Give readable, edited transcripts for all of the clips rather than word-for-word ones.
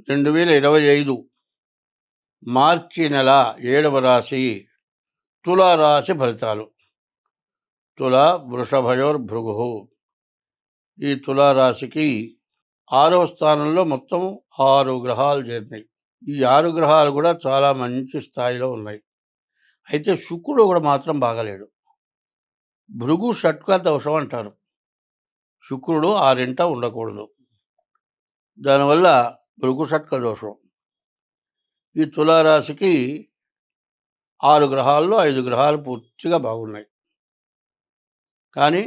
2025 మార్చి నెల 7వ రాశి తులారాశి ఫలితాలు. తుల వృషభయోర్భృగు. ఈ తులారాశికి 6వ స్థానంలో మొత్తం 6 గ్రహాలు చేరినాయి. ఈ 6 గ్రహాలు కూడా చాలా మంచి స్థాయిలో ఉన్నాయి. అయితే శుక్రుడు కూడా మాత్రం బాగాలేడు. భృగు షట్క దోషం అంటారు. శుక్రుడు 6 ఉండకూడదు. దానివల్ల భృగు షట్క దోషం. ఈ తులారాశికి 6 గ్రహాల్లో 5 గ్రహాలు పూర్తిగా బాగున్నాయి. కానీ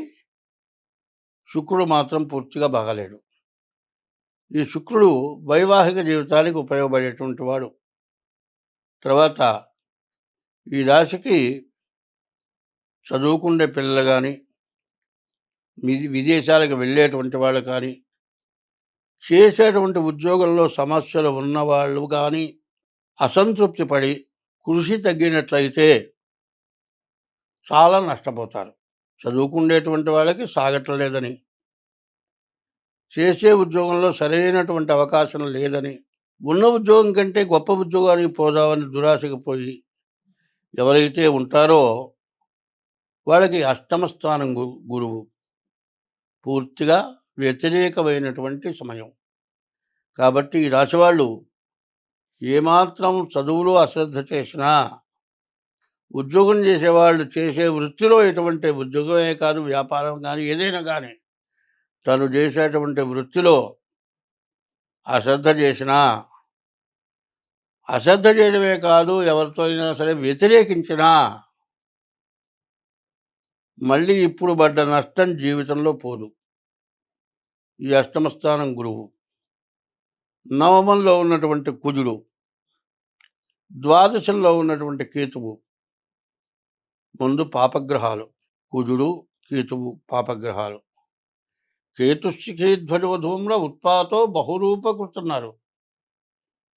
శుక్రుడు మాత్రం పూర్తిగా బాగాలేడు. ఈ శుక్రుడు వైవాహిక జీవితానికి ఉపయోగపడేటువంటి వాడు. తర్వాత ఈ రాశికి చదువుకునే పిల్లలు కానీ, విదేశాలకు వెళ్ళేటువంటి వాళ్ళు కానీ, చేసేటువంటి ఉద్యోగంలో సమస్యలు ఉన్నవాళ్ళు కానీ అసంతృప్తి పడి కృషి తగ్గినట్లయితే చాలా నష్టపోతారు. చదువుకునేటువంటి వాళ్ళకి సాగట్లేదని, చేసే ఉద్యోగంలో సరైనటువంటి అవకాశం లేదని, ఉన్న ఉద్యోగం కంటే గొప్ప ఉద్యోగానికి పోదామని దురాశకు పోయి ఎవరైతే ఉంటారో వాళ్ళకి అష్టమ స్థానం గురువు పూర్తిగా వ్యతిరేకమైనటువంటి సమయం. కాబట్టి ఈ రాశి వాళ్ళు ఏమాత్రం చదువులో అశ్రద్ధ చేసినా, ఉద్యోగం చేసేవాళ్ళు చేసే వృత్తిలో ఎటువంటి ఉద్యోగమే కాదు, వ్యాపారం కానీ ఏదైనా కానీ తను చేసేటువంటి వృత్తిలో అశ్రద్ధ చేసినా, అశ్రద్ధ చేయడమే కాదు ఎవరితో అయినా సరే వ్యతిరేకించినా మళ్ళీ ఇప్పుడు పడ్డ నష్టం జీవితంలో పోదు. ఈ అష్టమ స్థానం గురువు, నవమంలో ఉన్నటువంటి కుజుడు, ద్వాదశంలో ఉన్నటువంటి కేతువు. ముందు పాపగ్రహాలు కుజుడు, కేతువు పాపగ్రహాలు. కేతుశ్చికేధ్వజవధూమ్ర ఉత్పాతో బహురూపకృతున్నారు.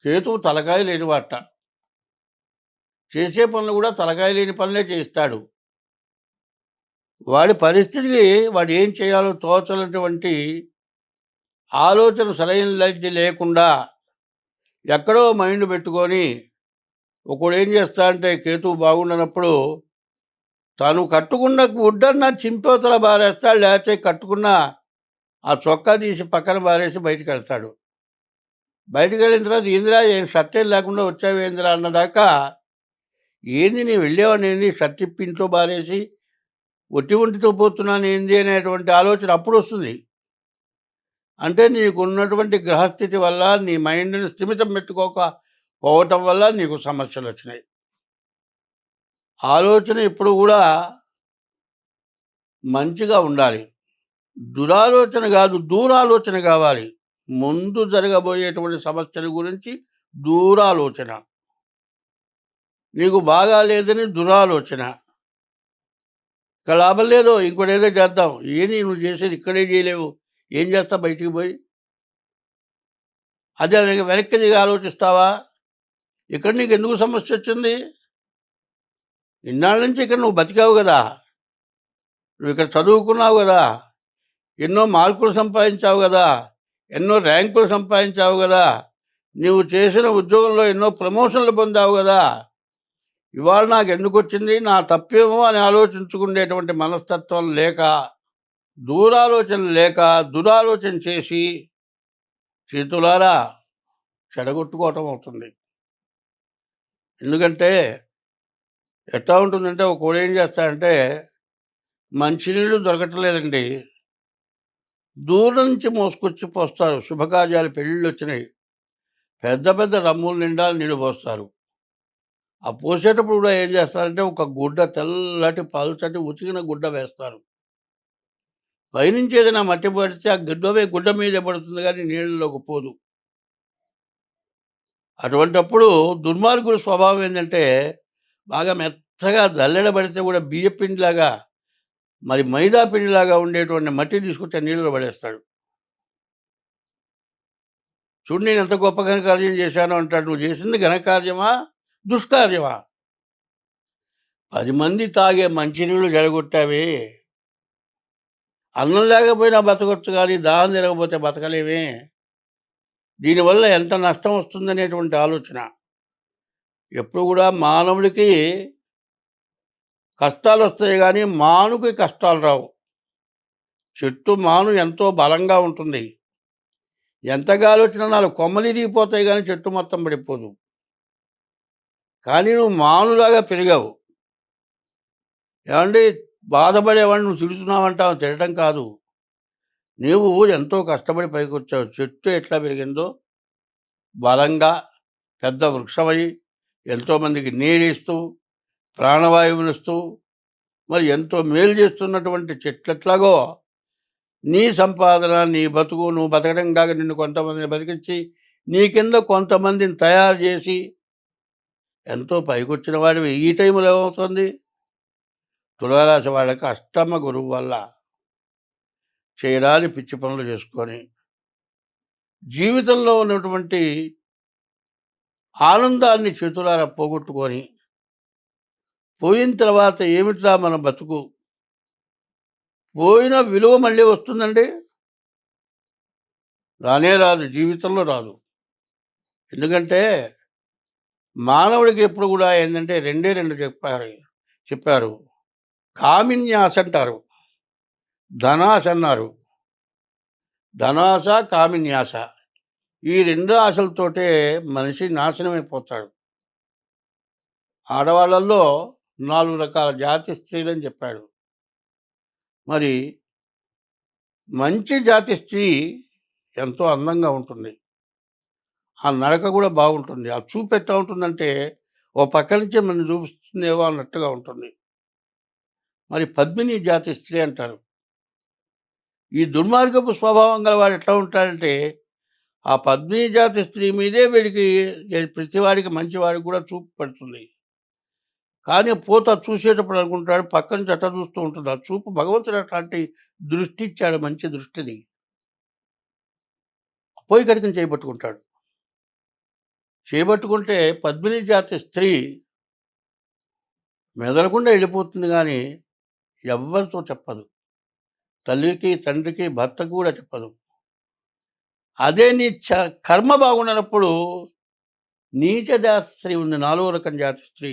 కేతువు తలకాయ లేనివాట. చేసే పనులు కూడా తలకాయ లేని పనులే చేస్తాడు. వాడి పరిస్థితికి వాడు ఏం చేయాలో తోచనటువంటి ఆలోచన సరైనది లేకుండా ఎక్కడో మైండ్ పెట్టుకొని ఒకడు ఏం చేస్తా అంటే కేతువు బాగుండనప్పుడు తను కట్టుకున్న గుడ్డన్న చింపవతల బారేస్తాడు, లేకపోతే కట్టుకున్న ఆ చొక్కా తీసి పక్కన బారేసి బయటకు వెళ్తాడు. బయటకు వెళ్ళిన తర్వాత ఏందిరా ఏం షర్ట్ ఏం లేకుండా వచ్చావేందిరా అన్నదాకా, ఏంది నీ వెళ్ళేవాడిని ఏంది షర్ట్ ఇప్పి ఇంట్లో బారేసి ఒట్టి ఒంటితో పోతున్నాను ఏంది అనేటువంటి ఆలోచన అప్పుడు వస్తుంది. అంటే నీకు ఉన్నటువంటి గ్రహస్థితి వల్ల నీ మైండ్ని స్థిమితం పెట్టుకోకపోవటం వల్ల నీకు సమస్యలు వచ్చినాయి. ఆలోచన ఎప్పుడు కూడా మంచిగా ఉండాలి. దురాలోచన కాదు, దూరాలోచన కావాలి. ముందు జరగబోయేటువంటి సమస్యల గురించి దూరాలోచన. నీకు బాగా లేదని దురాలోచన. ఇక లాభం లేదు, ఇంకోటి ఏదో చేద్దాం. ఏంది నువ్వు చేసేది ఇక్కడే చేయలేవు, ఏం చేస్తా బయటికి పోయి? అదే వెనక్కి దిగి ఆలోచిస్తావా? ఇక్కడ నీకు ఎందుకు సమస్య వచ్చింది? ఇన్నాళ్ళ నుంచి ఇక్కడ నువ్వు బతికావు కదా, నువ్వు ఇక్కడ చదువుకున్నావు కదా, ఎన్నో మార్కులు సంపాదించావు కదా, ఎన్నో ర్యాంకులు సంపాదించావు కదా, నువ్వు చేసిన ఉద్యోగంలో ఎన్నో ప్రమోషన్లు పొందావు కదా. ఇవాళ నాకు ఎందుకు వచ్చింది, నా తప్పేమో అని ఆలోచించుకునేటువంటి మనస్తత్వం లేక, దూరాలోచన లేక, దురాలోచన చేసి చేతులారా చెడగొట్టుకోవటం అవుతుంది. ఎందుకంటే ఎట్లా ఉంటుందంటే ఒకడు ఏం చేస్తాడంటే మంచినీళ్ళు దొరకట్లేదండి, దూరం నుంచి మోసుకొచ్చి పోస్తారు. శుభకార్యాలు పెళ్ళిళ్ళు వచ్చినాయి, పెద్ద పెద్ద రమ్ముల నిండా నీళ్ళు పోస్తారు. ఆ పోసేటప్పుడు కూడా ఏం చేస్తారంటే ఒక గుడ్డ, తెల్లటి పల్చటి ఉతికిన గుడ్డ వేస్తారు. పైనుంచి ఏదైనా మట్టి పడితే ఆ గుడ్డ మీద పడుతుంది కానీ నీళ్ళలోకి పోదు. అటువంటప్పుడు దుర్మార్గుల స్వభావం ఏంటంటే బాగా మెత్తగా జల్లెడ పడితే కూడా బియ్య పిండిలాగా, మరి మైదా పిండిలాగా ఉండేటువంటి మట్టి తీసుకొచ్చి నీళ్ళలో పడేస్తాడు. చూడు నేను ఎంత గొప్ప ఘనకార్యం చేశాను అంటాడు. నువ్వు చేసింది ఘనకార్యమా దుష్కార్యమా? 10 మంది తాగే మంచినీళ్ళు జడగొట్టావే. అన్నం లేకపోయినా బతకొచ్చు కానీ దాహం తిరగకపోతే బతకలేమే. దీనివల్ల ఎంత నష్టం వస్తుందనేటువంటి ఆలోచన. ఎప్పుడు కూడా మానవుడికి కష్టాలొస్తాయి గానీ, మానుకి కష్టాలు రావు. చెట్టు మాను ఎంతో బలంగా ఉంటుంది. ఎంత గాలొచ్చినా 4 కొమ్మలిరిగిపోతాయి గానీ, చెట్టు మొత్తం పడిపోదు. కానీ నువ్వు మానులాగా పెరిగావు. ఏవండీ, బాధపడేవాడిని నువ్వు తిడుతున్నావంటావు, తిడటం కాదు. నీవు ఎంతో కష్టపడి పైకొచ్చావు. చెట్టు ఎట్లా పెరిగిందో బలంగా పెద్ద వృక్షమై ఎంతోమందికి నీడిస్తూ, ప్రాణవాయువునిస్తూ, మరి ఎంతో మేలు చేస్తున్నటువంటి చెట్లెట్లాగో నీ సంపాదన, నీ బతుకు, నువ్వు బతకడం కాక నిన్ను కొంతమందిని బతికించి, నీ కింద కొంతమందిని తయారు చేసి ఎంతో పైకొచ్చిన వాడివి ఈ టైంలో ఏమవుతుంది? తులారాశి వాళ్ళకి అష్టమ గురువు వల్ల చేయరాని పిచ్చి పనులు చేసుకొని, జీవితంలో ఉన్నటువంటి ఆనందాన్ని చేతులారా పోగొట్టుకొని, పోయిన తర్వాత ఏమిట్రా మన బతుకు? పోయిన విలువ మళ్ళీ వస్తుందండి? రానే రాదు. జీవితంలో రాదు. ఎందుకంటే మానవుడికి ఎప్పుడు కూడా ఏందంటే రెండే 2 చెప్పారు. కామిన్యాస అంటారు. ధనాశ అన్నారు. ధనాశ, కామిన్యాస. ఈ 2 ఆశలతోటే మనిషి నాశనమైపోతాడు. ఆడవాళ్ళల్లో 4 రకాల జాతి స్త్రీలని చెప్పాడు. మరి మంచి జాతి స్త్రీ ఎంతో అందంగా ఉంటుంది. ఆ నడక కూడా బాగుంటుంది. ఆ చూపు ఎట్లా ఉంటుందంటే, ఓ పక్క నుంచే మనల్ని చూపిస్తుందేమో అన్నట్టుగా ఉంటుంది. మరి పద్మిని జాతి స్త్రీ అంటారు. ఈ దుర్మార్గపు స్వభావం గలవాడు ఎట్లా ఉంటాడంటే, ఆ పద్మిని జాతి స్త్రీ మీదే వీడికి ప్రతివాడికి మంచివాడికి కూడా చూపు పడుతుంది. కానీ పోత చూసేటప్పుడు అనుకుంటాడు పక్క నుంచి అట్లా చూస్తూ ఉంటుంది. ఆ చూపు భగవంతుడు అట్లాంటి దృష్టి ఇచ్చాడు, మంచి దృష్టిని. పోయి కడికని చేయబట్టుకుంటాడు. చేయబట్టుకుంటే పద్మిని జాతి స్త్రీ మెదలకుండా వెళ్ళిపోతుంది గానీ, ఎవ్వరితో చెప్పదు. తల్లికి, తండ్రికి, భర్తకు కూడా చెప్పదు. అదే నీ కర్మ బాగుండనప్పుడు నీచ జాతి స్త్రీ ఉంది, 4వ రకం జాతి స్త్రీ.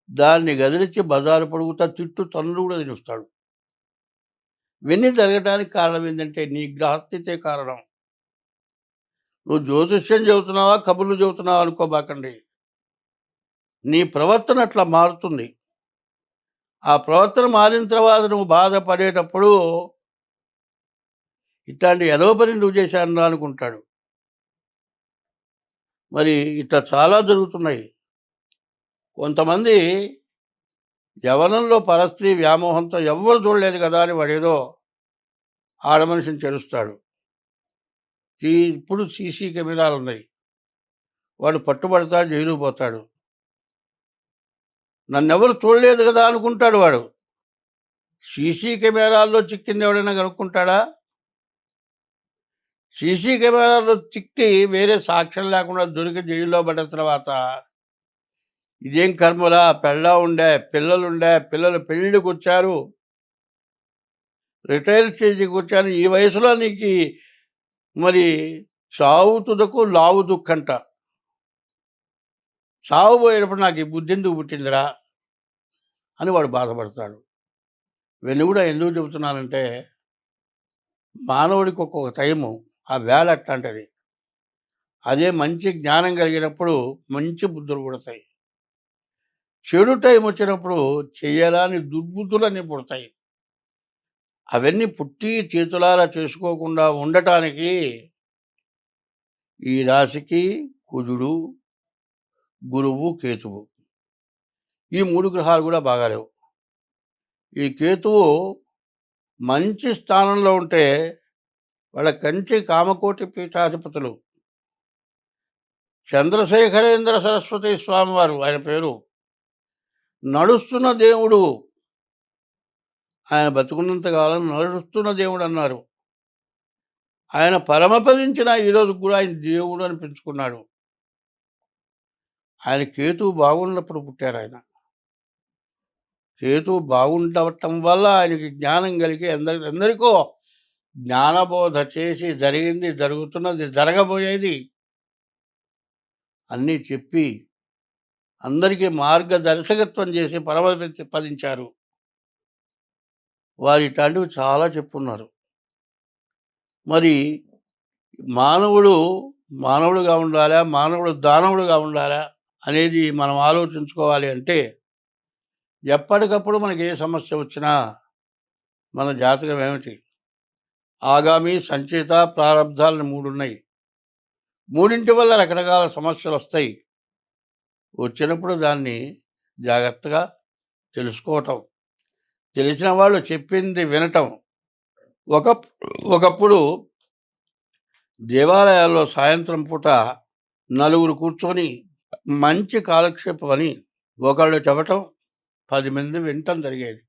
దాన్ని గదిలిచ్చి బజారు పొడుగుతా తిట్టు తన్నులు కూడా తినిస్తాడు. ఇవన్నీ జరగడానికి కారణం ఏంటంటే నీ గ్రహస్థితే కారణం. నువ్వు జ్యోతిష్యం చెబుతున్నావా, కబుర్లు చెబుతున్నావా అనుకోబాకండి. నీ ప్రవర్తన అట్లా మారుతుంది. ఆ ప్రవర్తన మారిన తర్వాత నువ్వు బాధపడేటప్పుడు ఇట్లాంటి ఎదవ పని నువ్వు చేశానురా అనుకుంటాడు. మరి ఇట్లా చాలా జరుగుతున్నాయి. కొంతమంది యవ్వనంలో పరస్త్రీ వ్యామోహంతో ఎవ్వరు చూడలేదు కదా అని వాడేదో ఆడమనిషిని చెరుస్తాడు. ఇప్పుడు సీసీ కెమెరాలున్నాయి. వాడు పట్టుబడతాడు, జైలుకు పోతాడు. నన్నెవరు చూడలేదు కదా అనుకుంటాడు వాడు. సీసీ కెమెరాల్లో చిక్కింది ఎవడైనా కనుక్కుంటాడా? సీసీ కెమెరాలో చిక్కి వేరే సాక్ష్యం లేకుండా దొరికి జైల్లో పడ్డ తర్వాత ఇదేం కర్మరా, పెళ్ళాం ఉండే, పిల్లలుండే, పిల్లలు పెళ్ళికొచ్చారు, రిటైర్ స్టేజ్‌కి వచ్చాను. ఈ వయసులో నీకీ మరి చావు తుదకు లావు దుఃఖంట. చావు పోయేటప్పుడు నాకు ఈ బుద్ధెందుకు పుట్టిందిరా అని వాడు బాధపడతాడు. ఇవన్నీ కూడా ఎందుకు చెబుతున్నానంటే, మానవుడికి ఒక్కొక్క టైము, ఆ వేళ అట్లాంటిది. అదే మంచి జ్ఞానం కలిగినప్పుడు మంచి బుద్ధులు పుడతాయి. చెడు టైం వచ్చినప్పుడు చెయ్యరాని దుర్బుద్ధులన్నీ పుడతాయి. అవన్నీ పుట్టి చేతులారా చేసుకోకుండా ఉండటానికి ఈ రాశికి కుజుడు, గురువు, కేతువు ఈ 3 గ్రహాలు కూడా బాగాలేవు. ఈ కేతువు మంచి స్థానంలో ఉంటే వాళ్ళ కంచి కామకోటి పీఠాధిపతులు చంద్రశేఖరేంద్ర సరస్వతి స్వామివారు ఆయన పేరు. నడుస్తున్న దేవుడు. ఆయన బతుకున్నంత కాలం నడుస్తున్న దేవుడు అన్నారు. ఆయన పరమపదించిన ఈరోజు కూడా ఆయన దేవుడు అనిపించుకున్నాడు. ఆయన కేతువు బాగున్నప్పుడు పుట్టారాయన. కేతువు బాగుండటం వల్ల ఆయనకి జ్ఞానం కలిగి ఎందరికో జ్ఞానబోధ చేసి జరిగింది, జరుగుతున్నది, జరగబోయేది అన్నీ చెప్పి అందరికీ మార్గదర్శకత్వం చేసి పరమపదించారు. వారు ఇట్లాంటివి చాలా చెప్పున్నారు. మరి మానవుడు మానవుడుగా ఉండాలా? మానవుడు దానవుడుగా ఉండాలా? అనేది మనం ఆలోచించుకోవాలి అంటే, ఎప్పటికప్పుడు మనకి ఏ సమస్య వచ్చినా మన జాతకం ఏమిటి? ఆగామి, సంచిత, ప్రారబ్ధాలని 3 ఉన్నాయి. మూడింటి వల్ల రకరకాల సమస్యలొస్తాయి. వచ్చినప్పుడు దాన్ని జాగ్రత్తగా తెలుసుకోవటం. తెలిసిన వాళ్ళు చెప్పింది వినటం. ఒకప్పుడు దేవాలయాల్లో సాయంత్రం పూట నలుగురు కూర్చొని మంచి కాలక్షేపం అని ఒకళ్ళు చెప్పటం, 10 మంది వినటం జరిగేది.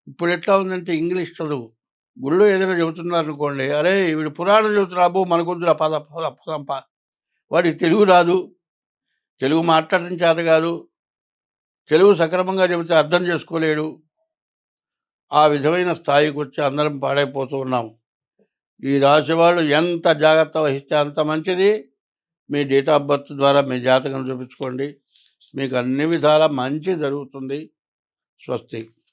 ఇప్పుడు ఎట్లా ఉందంటే ఇంగ్లీష్ చదువు. గుళ్ళో ఏదైనా చెబుతున్నారనుకోండి, "అరేయ్! వీడు పురాణం చెబుతున్నాడు అబ్బో! మనకొద్దురా పద పద పోదాం పా." వాడికి తెలుగు రాదు. తెలుగు మాట్లాడటం చేత కాదు. తెలుగు సక్రమంగా చెబితే అర్థం చేసుకోలేడు. ఆ విధమైన స్థాయికొచ్చి అందరం పాడైపోతూ ఉన్నాం. ఈ రాశి వాళ్ళు ఎంత జాగ్రత్త వహిస్తే అంత మంచిది. మీ డేట్ ఆఫ్ బర్త్ ద్వారా మీ జాతకం చూపించుకోండి. మీకు అన్ని విధాలా మంచి జరుగుతుంది. స్వస్తి.